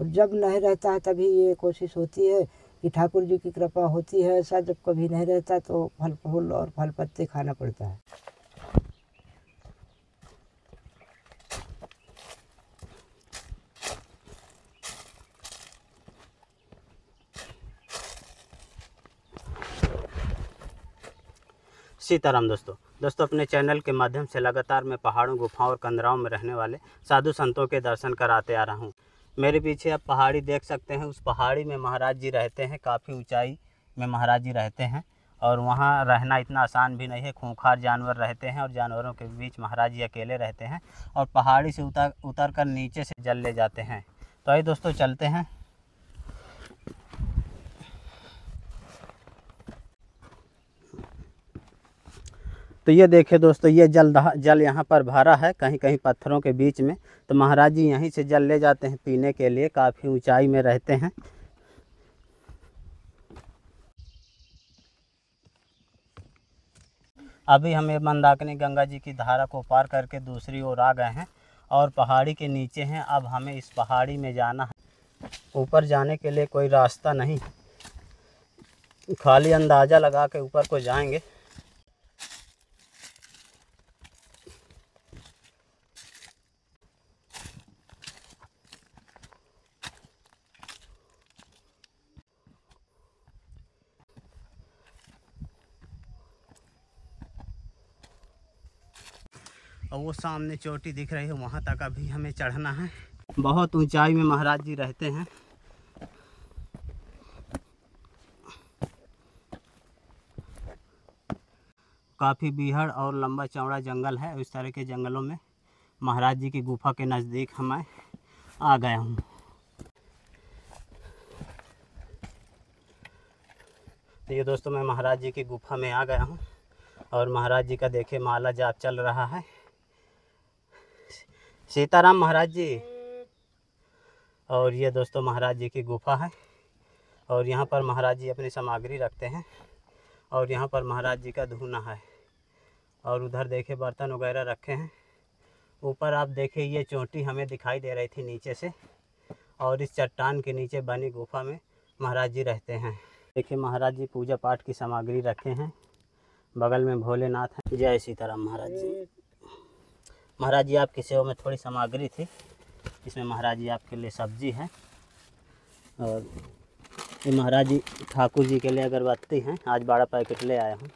और जब नहीं रहता है तभी ये कोशिश होती है कि ठाकुर जी की कृपा होती है। ऐसा जब कभी नहीं रहता तो फल फूल और फल पत्ते खाना पड़ता है। सीताराम दोस्तों अपने चैनल के माध्यम से लगातार मैं पहाड़ों, गुफाओं और कंदराओं में रहने वाले साधु संतों के दर्शन कराते आ रहा हूँ। मेरे पीछे आप पहाड़ी देख सकते हैं। उस पहाड़ी में महाराज जी रहते हैं। काफ़ी ऊंचाई में महाराज जी रहते हैं और वहाँ रहना इतना आसान भी नहीं है। खूंखार जानवर रहते हैं और जानवरों के बीच महाराज जी अकेले रहते हैं और पहाड़ी से उतर कर नीचे से जल ले जाते हैं। तो आइए दोस्तों चलते हैं। तो ये देखिए दोस्तों, ये जल यहाँ पर भरा है कहीं कहीं पत्थरों के बीच में। तो महाराज जी यहीं से जल ले जाते हैं पीने के लिए। काफ़ी ऊंचाई में रहते हैं। अभी हमें मंदाकिनी गंगा जी की धारा को पार करके दूसरी ओर आ गए हैं और पहाड़ी के नीचे हैं। अब हमें इस पहाड़ी में जाना है। ऊपर जाने के लिए कोई रास्ता नहीं, खाली अंदाज़ा लगा के ऊपर को जाएंगे। और वो सामने चोटी दिख रही है, वहाँ तक अभी हमें चढ़ना है। बहुत ऊंचाई में महाराज जी रहते हैं। काफ़ी बीहड़ और लंबा चौड़ा जंगल है। इस तरह के जंगलों में महाराज जी की गुफा के नज़दीक मैं आ गया हूँ। तो ये दोस्तों, मैं महाराज जी की गुफा में आ गया हूँ और महाराज जी का देखिए माला जाप चल रहा है। सीताराम महाराज जी। और ये दोस्तों महाराज जी की गुफा है और यहाँ पर महाराज जी अपनी सामग्री रखते हैं और यहाँ पर महाराज जी का धूना है और उधर देखे बर्तन वगैरह रखे हैं। ऊपर आप देखिए ये चोटी हमें दिखाई दे रही थी नीचे से और इस चट्टान के नीचे बनी गुफा में महाराज जी रहते हैं। देखिए महाराज जी पूजा पाठ की सामग्री रखे हैं। बगल में भोलेनाथ हैं। जय सीताराम महाराज जी। महाराज जी आपकी सेवा में थोड़ी सामग्री थी। इसमें महाराज जी आपके लिए सब्जी है और ये महाराज जी ठाकुर जी के लिए अगरबत्ती हैं। आज 12 पैकेट ले आया हूँ।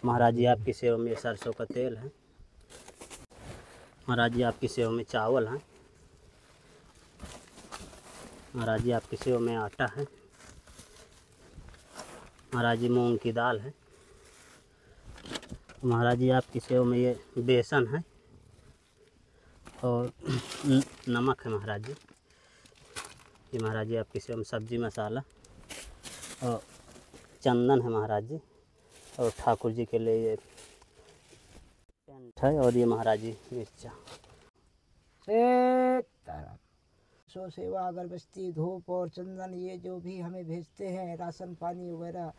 महाराज जी आपकी सेवा में सरसों का तेल है। महाराज जी आपकी सेवा में चावल है। महाराज जी आपकी सेवा में आटा है। महाराज जी मूंग की दाल है। महाराज जी आपकी सेवा में ये बेसन है और नमक है। महाराज जी ये महाराज जी आपकी सेवा में सब्जी मसाला और चंदन है महाराज जी। और ठाकुर जी के लिए ये टेंट है और ये महाराज जी मिर्चा। सो सेवा, अगरबत्ती, धूप और चंदन ये जो भी हमें भेजते हैं, राशन पानी वगैरह,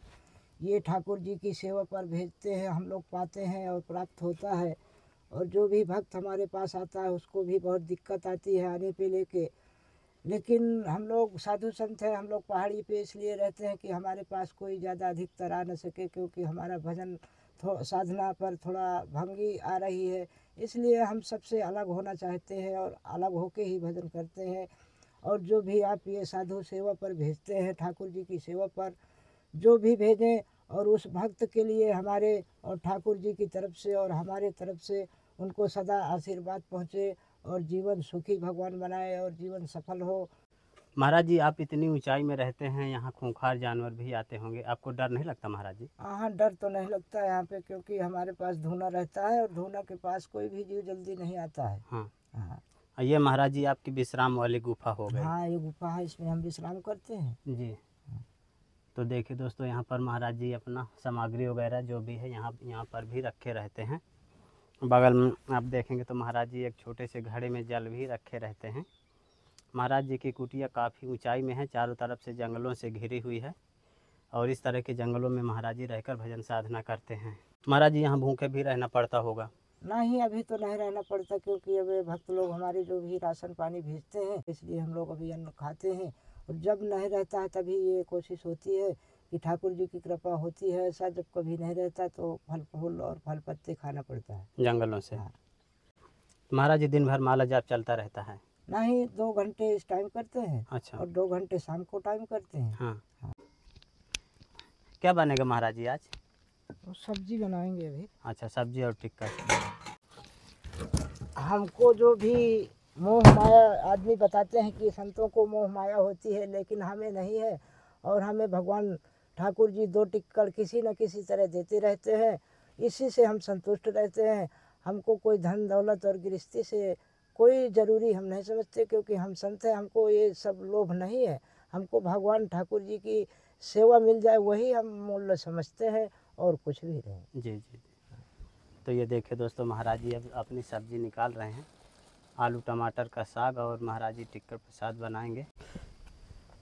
ये ठाकुर जी की सेवा पर भेजते हैं। हम लोग पाते हैं और प्राप्त होता है। और जो भी भक्त हमारे पास आता है उसको भी बहुत दिक्कत आती है आने पे लेके। लेकिन हम लोग साधु संत हैं, हम लोग पहाड़ी पे इसलिए रहते हैं कि हमारे पास कोई ज़्यादा अधिकतर आ न सके, क्योंकि हमारा भजन साधना पर थोड़ा भंगी आ रही है। इसलिए हम सबसे अलग होना चाहते हैं और अलग होके ही भजन करते हैं। और जो भी आप ये साधु सेवा पर भेजते हैं, ठाकुर जी की सेवा पर जो भी भेजें, और उस भक्त के लिए हमारे और ठाकुर जी की तरफ से और हमारे तरफ से उनको सदा आशीर्वाद पहुँचे और जीवन सुखी भगवान बनाए और जीवन सफल हो। महाराज जी आप इतनी ऊंचाई में रहते हैं, यहाँ खूंखार जानवर भी आते होंगे, आपको डर नहीं लगता महाराज जी? हाँ, डर तो नहीं लगता है यहाँ पे, क्योंकि हमारे पास धूना रहता है और धूना के पास कोई भी जीव जल्दी नहीं आता है। हाँ हाँ, ये महाराज जी आपकी विश्राम वाली गुफा हो गई। हाँ, ये गुफा है, इसमें हम विश्राम करते हैं जी। तो देखिए दोस्तों, यहाँ पर महाराज जी अपना सामग्री वगैरह जो भी है यहाँ पर भी रखे रहते हैं। बगल में आप देखेंगे तो महाराज जी एक छोटे से घड़े में जल भी रखे रहते हैं। महाराज जी की कुटिया काफ़ी ऊंचाई में है, चारों तरफ से जंगलों से घिरी हुई है और इस तरह के जंगलों में महाराज जी रहकर भजन साधना करते हैं। महाराज जी यहाँ भूखे भी रहना पड़ता होगा? नहीं, अभी तो नहीं रहना पड़ता, क्योंकि अब ये भक्त लोग हमारे जो भी राशन पानी भेजते हैं, इसलिए हम लोग अभी अन्न खाते हैं। और जब नहीं रहता है तभी ये कोशिश होती है कि ठाकुर जी की कृपा होती है। ऐसा जब कभी नहीं रहता तो फल फूल और फल पत्ते खाना पड़ता है जंगलों से। हाँ। महाराज जी दिन भर माला जाप चलता रहता है? नहीं, 2 घंटे इस टाइम करते हैं अच्छा। और 2 घंटे शाम को टाइम करते हैं। हाँ। हाँ। क्या बनेगा महाराज जी आज? तो सब्जी बनाएंगे अभी। अच्छा, सब्जी और टिक्का। हमको जो भी मोह माया आदमी बताते हैं कि संतों को मोह माया होती है, लेकिन हमें नहीं है। और हमें भगवान ठाकुर जी 2 टिक्कर किसी न किसी तरह देते रहते हैं, इसी से हम संतुष्ट रहते हैं। हमको कोई धन दौलत और गृहस्थी से कोई ज़रूरी हम नहीं समझते, क्योंकि हम संत हैं। हमको ये सब लोभ नहीं है। हमको भगवान ठाकुर जी की सेवा मिल जाए वही हम मूल्य समझते हैं, और कुछ भी नहीं। जी जी। तो ये देखिए दोस्तों, महाराज जी अब अपनी सब्जी निकाल रहे हैं। आलू टमाटर का साग और महाराज जी टिक्कर प्रसाद बनाएंगे।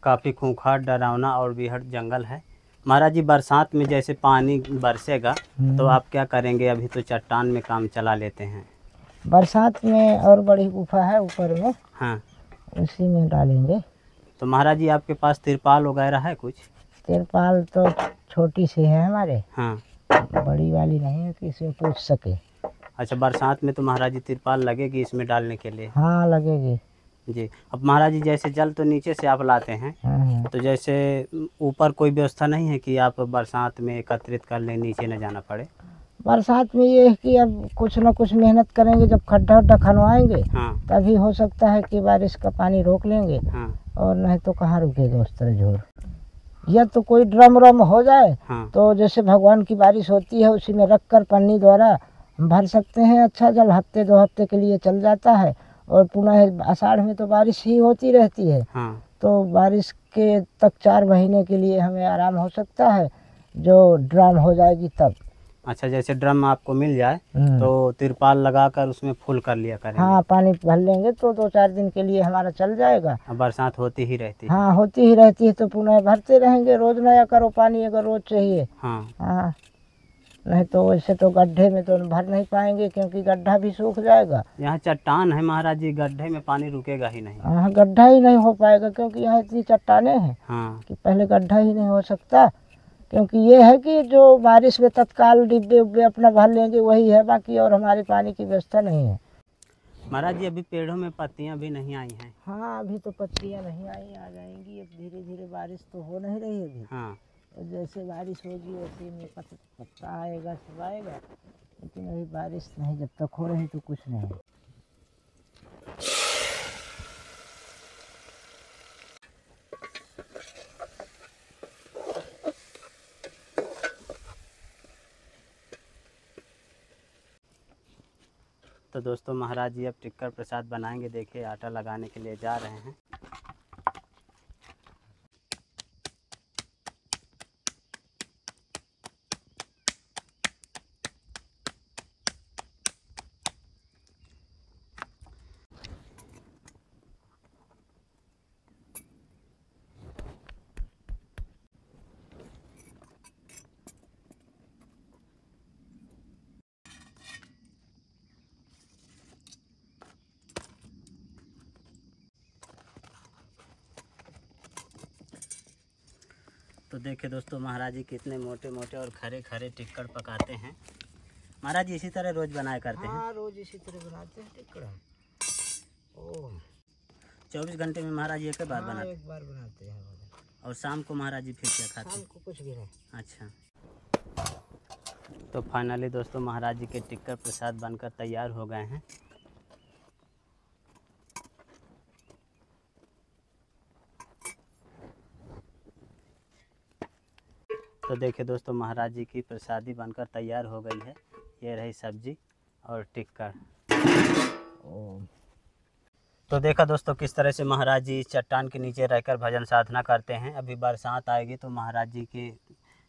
काफ़ी खूंखार, डरावना और बीहड़ जंगल है। महाराज जी बरसात में जैसे पानी बरसेगा तो आप क्या करेंगे? अभी तो चट्टान में काम चला लेते हैं। बरसात में और बड़ी गुफा है ऊपर में, हाँ, उसी में डालेंगे। तो महाराज जी आपके पास तिरपाल वगैरह है कुछ? तिरपाल तो छोटी सी है हमारे, हाँ। बड़ी वाली नहीं है कि इसमें पूछ सके। अच्छा, बरसात में तो महाराज जी तिरपाल लगेगी इसमें डालने के लिए? हाँ, लगेगी जी। अब महाराज जी जैसे जल तो नीचे से आप लाते हैं, हाँ। तो जैसे ऊपर कोई व्यवस्था नहीं है कि आप बरसात में एकत्रित कर लें, नीचे न जाना पड़े? बरसात में ये है कि अब कुछ न कुछ मेहनत करेंगे, जब खड्डा वड्डा खनवाएंगे हाँ। तभी हो सकता है कि बारिश का पानी रोक लेंगे। हाँ। और नहीं तो कहाँ रुकेगा उस तरह जोर। या तो कोई ड्रम रम हो जाए, हाँ। तो जैसे भगवान की बारिश होती है उसी में रख कर पन्नी द्वारा हम भर सकते हैं। अच्छा जल हफ्ते 2 हफ्ते के लिए चल जाता है। और पुनः आषाढ़ में तो बारिश ही होती रहती है। हाँ। तो बारिश के तक 4 महीने के लिए हमें आराम हो सकता है, जो ड्रम हो जाएगी तब। अच्छा, जैसे ड्रम आपको मिल जाए तो तिरपाल लगाकर उसमें फुल कर लिया करेंगे? हाँ, पानी भर लेंगे तो 2-4 दिन के लिए हमारा चल जाएगा। अब बरसात होती ही रहती है। हाँ, होती ही रहती है, तो पुनः भरते रहेंगे। रोज नया करो पानी अगर रोज चाहिए। हाँ। हाँ, नहीं तो वैसे तो गड्ढे में तो भर नहीं पाएंगे, क्योंकि गड्ढा भी सूख जाएगा। यहाँ चट्टान है महाराज जी, गड्ढे में पानी रुकेगा ही नहीं। हाँ, गड्ढा ही नहीं हो पाएगा, क्योंकि यहाँ इतनी चट्टानें हैं हाँ। कि पहले गड्ढा ही नहीं हो सकता। क्योंकि ये है कि जो बारिश में तत्काल डिब्बे उब्बे अपना भर लेंगे वही है, बाकी और हमारे पानी की व्यवस्था नहीं है। महाराज जी अभी पेड़ों में पत्तियां भी नहीं आई हैं? हाँ, अभी तो पत्तियाँ नहीं आई, आ जाएंगी। अब धीरे धीरे बारिश तो हो नहीं रही है अभी। हाँ। और जैसे बारिश होगी वैसे में पत्ता आएगा, सब आएगा। लेकिन अभी बारिश नहीं, जब तक हो रही तो कुछ नहीं। तो दोस्तों महाराज जी अब टिक्कर प्रसाद बनाएंगे। देखिए आटा लगाने के लिए जा रहे हैं। तो देखिए दोस्तों महाराज जी कितने मोटे मोटे और खरे खरे टिक्कर पकाते हैं। महाराज जी इसी तरह रोज बनाया करते हैं? हाँ, रोज इसी तरह बनाते हैं टिक्कर हम। ओह, 24 घंटे में महाराज जी एक बार हाँ, बनाते? एक बार बनाते हैं। और शाम को महाराज जी फिर क्या खाते शाम हैं? को कुछ भी नहीं। अच्छा। तो फाइनली दोस्तों महाराज जी के टिक्कर प्रसाद बनकर तैयार हो गए हैं। तो देखिए दोस्तों महाराज जी की प्रसादी बनकर तैयार हो गई है। ये रही सब्जी और टिक्कर। तो देखा दोस्तों किस तरह से महाराज जी चट्टान के नीचे रहकर भजन साधना करते हैं। अभी बरसात आएगी तो महाराज जी के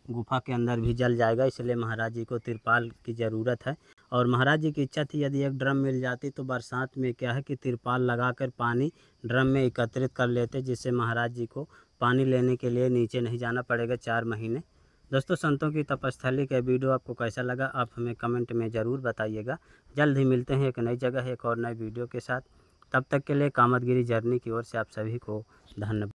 गुफा के अंदर भी जल जाएगा, इसलिए महाराज जी को तिरपाल की ज़रूरत है। और महाराज जी की इच्छा थी यदि एक ड्रम मिल जाती तो बरसात में क्या है कि तिरपाल लगाकर पानी ड्रम में एकत्रित कर लेते, जिससे महाराज जी को पानी लेने के लिए नीचे नहीं जाना पड़ेगा 4 महीने। दोस्तों, संतों की तपस्थली का वीडियो आपको कैसा लगा, आप हमें कमेंट में ज़रूर बताइएगा। जल्द ही मिलते हैं एक नई जगह एक और नए वीडियो के साथ। तब तक के लिए कामतगिरी जर्नी की ओर से आप सभी को धन्यवाद।